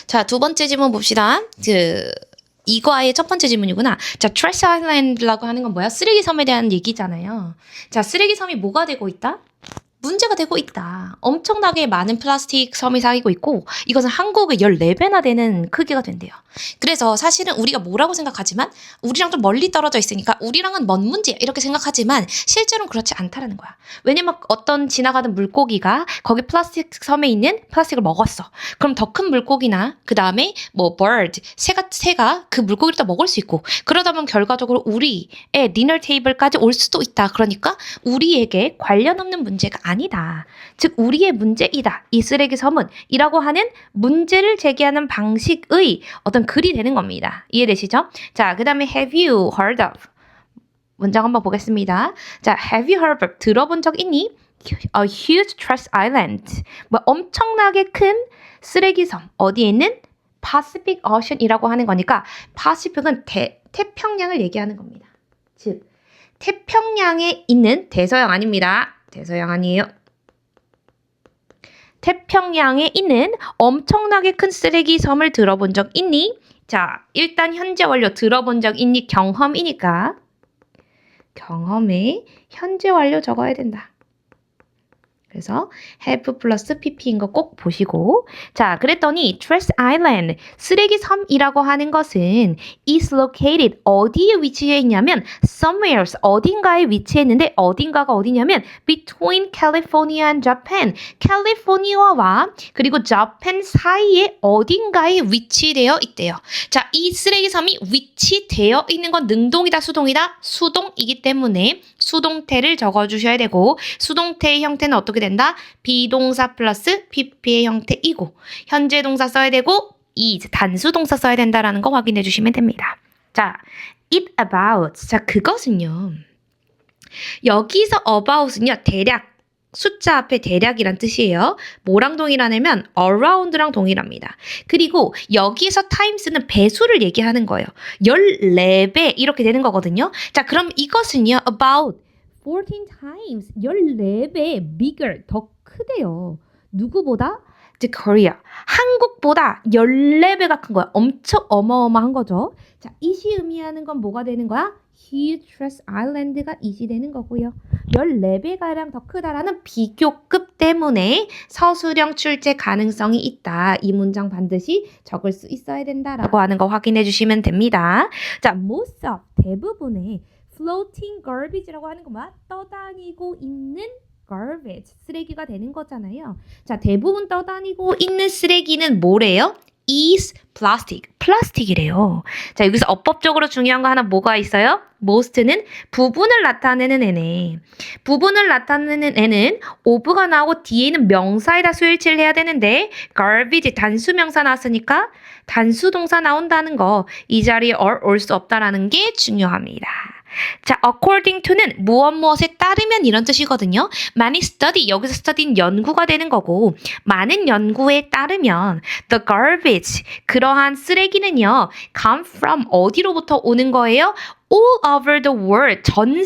자, 두 번째 질문 봅시다. 이거의 첫 번째 질문이구나. 자, 트래시 아일랜드라고 하는 건 뭐야? 쓰레기 섬에 대한 얘기잖아요. 자, 쓰레기 섬이 뭐가 되고 있다? 문제가 되고 있다. 엄청나게 많은 플라스틱 섬이 쌓이고 있고 이것은 한국의 14배나 되는 크기가 된대요. 그래서 사실은 우리가 뭐라고 생각하지만 우리랑 좀 멀리 떨어져 있으니까 우리랑은 먼 문제야 이렇게 생각하지만 실제로는 그렇지 않다라는 거야. 왜냐면 어떤 지나가는 물고기가 거기 플라스틱 섬에 있는 플라스틱을 먹었어. 그럼 더 큰 물고기나 그 다음에 뭐 bird, 새가 그 물고기를 또 먹을 수 있고 그러다 보면 결과적으로 우리의 디너 테이블까지 올 수도 있다. 그러니까 우리에게 관련 없는 문제가 아니다. 즉 우리의 문제이다. 이 쓰레기 섬은 이라고 하는 문제를 제기하는 방식의 어떤 글이 되는 겁니다. 이해되시죠? 자, 그 다음에 have you heard of? 문장 한번 보겠습니다. 자, have you heard of? 들어본 적 있니? A huge trash island. 뭐 엄청나게 큰 쓰레기 섬. 어디에 있는? Pacific Ocean이라고 하는 거니까 Pacific은 태평양을 얘기하는 겁니다. 즉 태평양에 있는 대서양 아닙니다. 대서양 아니에요. 태평양에 있는 엄청나게 큰 쓰레기 섬을 들어본 적 있니? 자, 일단 현재 완료 들어본 적 있니? 경험이니까 경험에 현재 완료 적어야 된다. 그래서 have 플러스 pp인 거 꼭 보시고 자 그랬더니 trash island 쓰레기 섬이라고 하는 것은 is located 어디에 위치해 있냐면 somewhere 어딘가에 위치했는데 어딘가가 어디냐면 between California and Japan 캘리포니아와 그리고 자pan 사이에 어딘가에 위치되어 있대요. 자, 이 쓰레기 섬이 위치되어 있는 건 능동이다 수동이다? 수동이기 때문에 수동태를 적어주셔야 되고 수동태의 형태는 어떻게 된다? 비동사 플러스 pp의 형태이고 현재 동사 써야 되고 is 단수 동사 써야 된다라는 거 확인해 주시면 됩니다. 자, it about 자 그것은요. 여기서 about은요 대략 숫자 앞에 대략이란 뜻이에요. 뭐랑 동일하냐면 around랑 동일합니다. 그리고 여기에서 times는 배수를 얘기하는 거예요. 14배 이렇게 되는 거거든요. 자, 그럼 이것은요. about 14 times 14배 bigger 더 크대요. 누구보다? The Korea. 한국보다 14배가 큰 거야. 엄청 어마어마한 거죠. 자, it이 의미하는 건 뭐가 되는 거야? Huge trash island가 it이 되는 거고요. 14배가량 더 크다라는 비교급 때문에 서술형 출제 가능성이 있다. 이 문장 반드시 적을 수 있어야 된다라고 하는 거 확인해 주시면 됩니다. 자, most of 대부분의 floating garbage라고 하는 건 뭐야? 떠다니고 있는 garbage, 쓰레기가 되는 거잖아요. 자, 대부분 떠다니고 있는 쓰레기는 뭐래요? is plastic, 플라스틱이래요. 자, 여기서 어법적으로 중요한 거 하나 뭐가 있어요? most는 부분을 나타내는 애네. 부분을 나타내는 애는 of가 나오고 뒤에는 명사에다 수일치를 해야 되는데 garbage 단수 명사 나왔으니까 단수 동사 나온다는 거 이 자리에 올 수 없다라는 게 중요합니다. 자, according to는 무엇에 따르면 이런 뜻이거든요. 많이 study, 여기서 study는 연구가 되는 거고 많은 연구에 따르면 the garbage, 그러한 쓰레기는요. come from 어디로부터 오는 거예요? all over the world, 전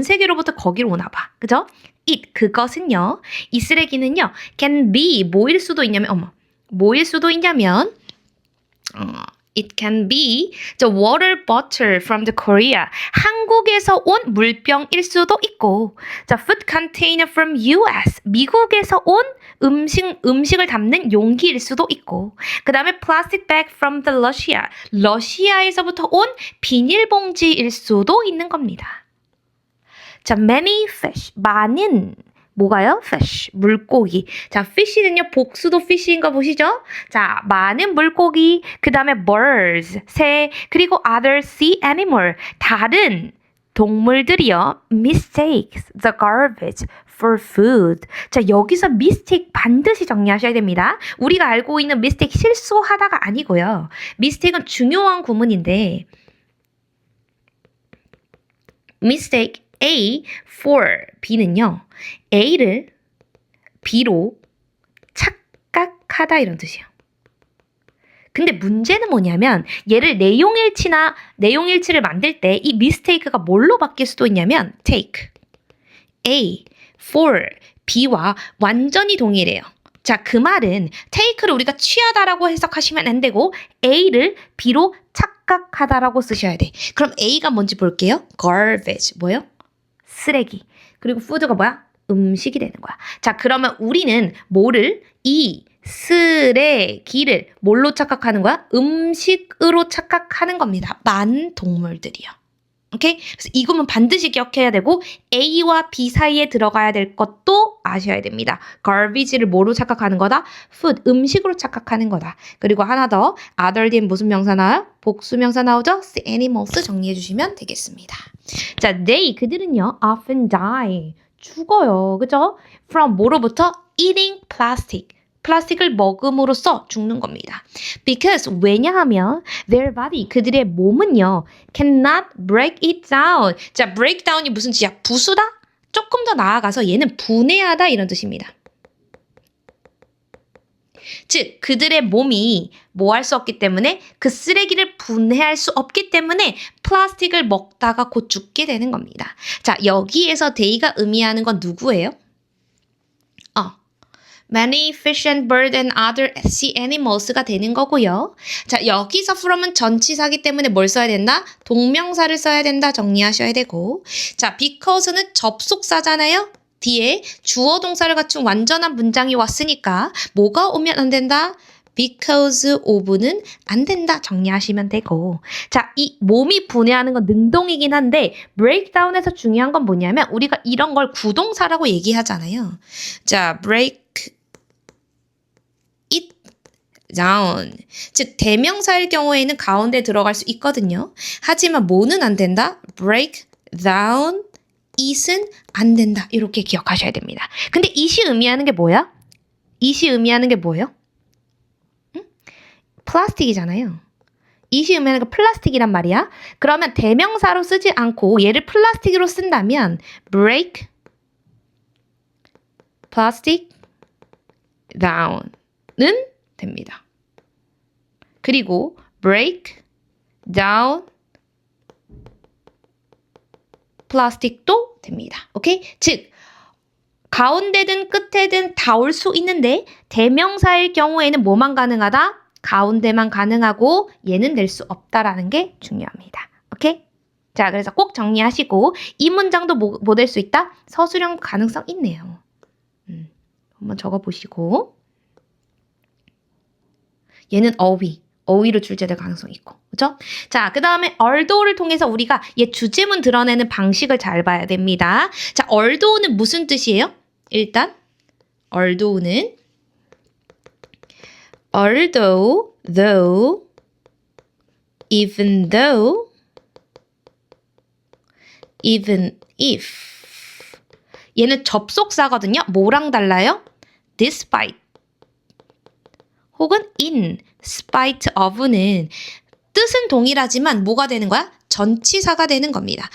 세계로부터 거기로 오나 봐. 그죠? it, 그것은요. 이 쓰레기는요. can be, 뭐일 수도 있냐면 it can be the water bottle from the Korea. 한국에서 온 물병일 수도 있고, the food container from US. 미국에서 온 음식을 담는 용기일 수도 있고, 그 다음에 plastic bag from the Russia. 러시아에서부터 온 비닐봉지일 수도 있는 겁니다. 자, many fish. 많은 뭐가요? fish, 물고기. 자, fish는요, 복수도 fish인 거 보시죠? 자, 많은 물고기, 그 다음에 birds, 새, 그리고 other sea animal, 다른 동물들이요. mistakes the garbage for food. 자, 여기서 mistake 반드시 정리하셔야 됩니다. 우리가 알고 있는 mistake 실수하다가 아니고요. mistake은 중요한 구문인데 mistake A for B는요. A를 B로 착각하다 이런 뜻이에요. 근데 문제는 뭐냐면 얘를 내용일치를 만들 때 이 mistake가 뭘로 바뀔 수도 있냐면 take A for B와 완전히 동일해요. 자, 그 말은 take를 우리가 취하다라고 해석하시면 안 되고 A를 B로 착각하다라고 쓰셔야 돼. 그럼 A가 뭔지 볼게요. garbage, 뭐요? 쓰레기. 그리고 food가 뭐야? 음식이 되는 거야. 자, 그러면 우리는 뭐를 이 쓰레기를 뭘로 착각하는 거야? 음식으로 착각하는 겁니다. 많은 동물들이요. 오케이? 그래서 이것만 반드시 기억해야 되고 A와 B 사이에 들어가야 될 것도 아셔야 됩니다. garbage를 뭐로 착각하는 거다? food, 음식으로 착각하는 거다. 그리고 하나 더, other than 무슨 명사 나와요? 복수 명사 나오죠? animals 정리해 주시면 되겠습니다. 자, they, 그들은요, often die, 죽어요. 그죠? from 뭐로부터? eating plastic. 플라스틱을 먹음으로써 죽는 겁니다. Because 왜냐하면 their body 그들의 몸은요 cannot break it down. 자, break down이 무슨 뜻이야? 부수다? 조금 더 나아가서 얘는 분해하다 이런 뜻입니다. 즉 그들의 몸이 뭐 할 수 없기 때문에 그 쓰레기를 분해할 수 없기 때문에 플라스틱을 먹다가 곧 죽게 되는 겁니다. 자, 여기에서 they가 의미하는 건 누구예요? Many fish and bird and other sea animals가 되는 거고요. 자, 여기서 from은 전치사기 때문에 뭘 써야 된다? 동명사를 써야 된다. 정리하셔야 되고. 자, because는 접속사잖아요. 뒤에 주어 동사를 갖춘 완전한 문장이 왔으니까 뭐가 오면 안 된다? because of는 안 된다. 정리하시면 되고. 자, 이 몸이 분해하는 건 능동이긴 한데 breakdown에서 중요한 건 뭐냐면 우리가 이런 걸 구동사라고 얘기하잖아요. 자, break it down. 즉 대명사일 경우에는 가운데 들어갈 수 있거든요. 하지만 뭐는 안 된다? break down it은 안 된다. 이렇게 기억하셔야 됩니다. 근데 it이 의미하는 게 뭐야? it이 의미하는 게 뭐예요? 응? 플라스틱이잖아요. it이 의미하는 게 플라스틱이란 말이야. 그러면 대명사로 쓰지 않고 얘를 플라스틱으로 쓴다면 break plastic down 는 됩니다. 그리고 break down 플라스틱도 됩니다. 오케이? 즉 가운데든 끝에든 다 올 수 있는데 대명사일 경우에는 뭐만 가능하다? 가운데만 가능하고 얘는 낼 수 없다라는 게 중요합니다. 오케이? 자, 그래서 꼭 정리하시고 이 문장도 뭐 될 수 있다? 서술형 가능성 있네요. 한번 적어보시고 얘는 어휘로 출제될 가능성이 있고, 그죠? 자, 그 다음에 although를 통해서 우리가 얘 주제문 드러내는 방식을 잘 봐야 됩니다. 자, although는 무슨 뜻이에요? 일단 although는 although, though, even though, even if. 얘는 접속사거든요. 뭐랑 달라요? despite. 혹은 in spite of는 뜻은 동일하지만 뭐가 되는 거야? 전치사가 되는 겁니다.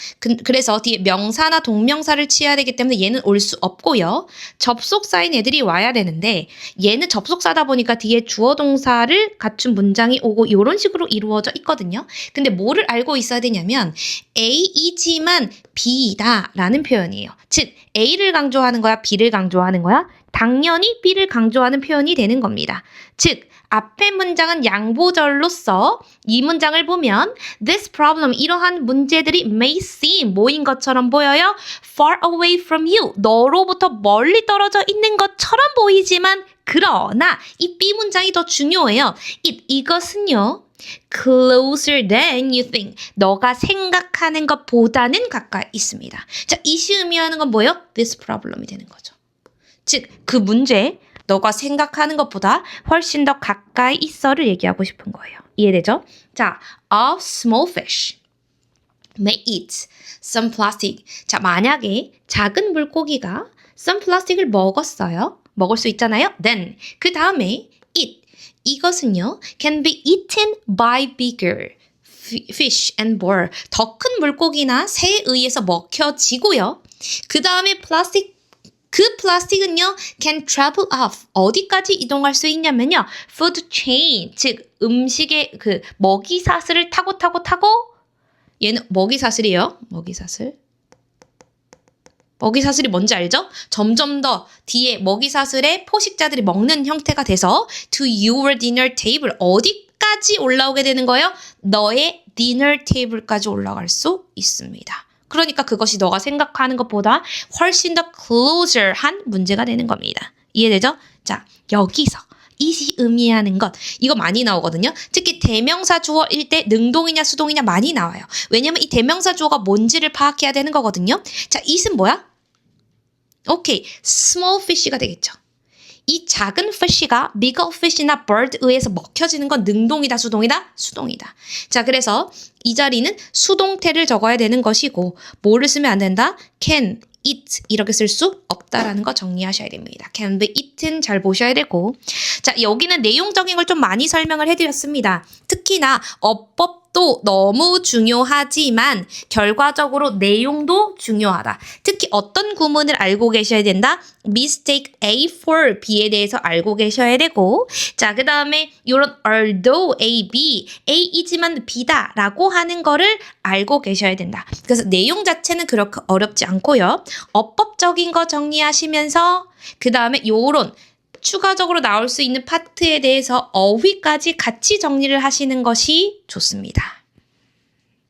그래서 뒤에 명사나 동명사를 취해야 되기 때문에 얘는 올 수 없고요. 접속사인 애들이 와야 되는데 얘는 접속사다 보니까 뒤에 주어 동사를 갖춘 문장이 오고 이런 식으로 이루어져 있거든요. 근데 뭐를 알고 있어야 되냐면 A이지만 B다 라는 표현이에요. 즉 A를 강조하는 거야? B를 강조하는 거야? 당연히 B를 강조하는 표현이 되는 겁니다. 즉 앞의 문장은 양보절로서 이 문장을 보면 this problem, 이러한 문제들이 may seem 뭐인 것처럼 보여요? far away from you, 너로부터 멀리 떨어져 있는 것처럼 보이지만 그러나 이 B 문장이 더 중요해요. 이것은요 closer than you think, 너가 생각하는 것보다는 가까이 있습니다. 자, 이시 의미하는 건 뭐예요? this problem이 되는 거죠. 즉 그 문제 너가 생각하는 것보다 훨씬 더 가까이 있어를 얘기하고 싶은 거예요. 이해되죠? 자, a small fish may eat some plastic. 자, 만약에 작은 물고기가 some plastic을 먹었어요. 먹을 수 있잖아요. Then 그 다음에 it, 이것은요 can be eaten by bigger fish and bird. 더 큰 물고기나 새에 의해서 먹혀지고요. 그 다음에 그 플라스틱은요 can travel off, 어디까지 이동할 수 있냐면요 food chain, 즉 음식의 그 먹이사슬을 타고 얘는 먹이사슬이에요. 먹이사슬이 뭔지 알죠? 점점 더 뒤에 먹이사슬의 포식자들이 먹는 형태가 돼서 to your dinner table 어디까지 올라오게 되는 거예요? 너의 dinner table까지 올라갈 수 있습니다. 그러니까 그것이 너가 생각하는 것보다 훨씬 더 closer한 문제가 되는 겁니다. 이해되죠? 자, 여기서 it이 의미하는 것 이거 많이 나오거든요. 특히 대명사 주어일 때 능동이냐 수동이냐 많이 나와요. 왜냐면 이 대명사 주어가 뭔지를 파악해야 되는 거거든요. 자, it은 뭐야? 오케이, small fish가 되겠죠. 이 작은 fish가 bigger fish나 bird에 의해서 먹혀지는 건 능동이다, 수동이다? 수동이다. 자, 그래서 이 자리는 수동태를 적어야 되는 것이고 뭐를 쓰면 안 된다? can, eat 이렇게 쓸 수 없다라는 거 정리하셔야 됩니다. can be eaten 잘 보셔야 되고 자, 여기는 내용적인 걸 좀 많이 설명을 해드렸습니다. 특히나 어법도 너무 중요하지만 결과적으로 내용도 중요하다. 특히 어떤 구문을 알고 계셔야 된다? mistake A for B에 대해서 알고 계셔야 되고 자, 그 다음에 이런 although A, B, A이지만 B다 라고 하는 거를 알고 계셔야 된다. 그래서 내용 자체는 그렇게 어렵지 않고요. 어법적인 거 정리하시면서 그 다음에 요런 추가적으로 나올 수 있는 파트에 대해서 어휘까지 같이 정리를 하시는 것이 좋습니다.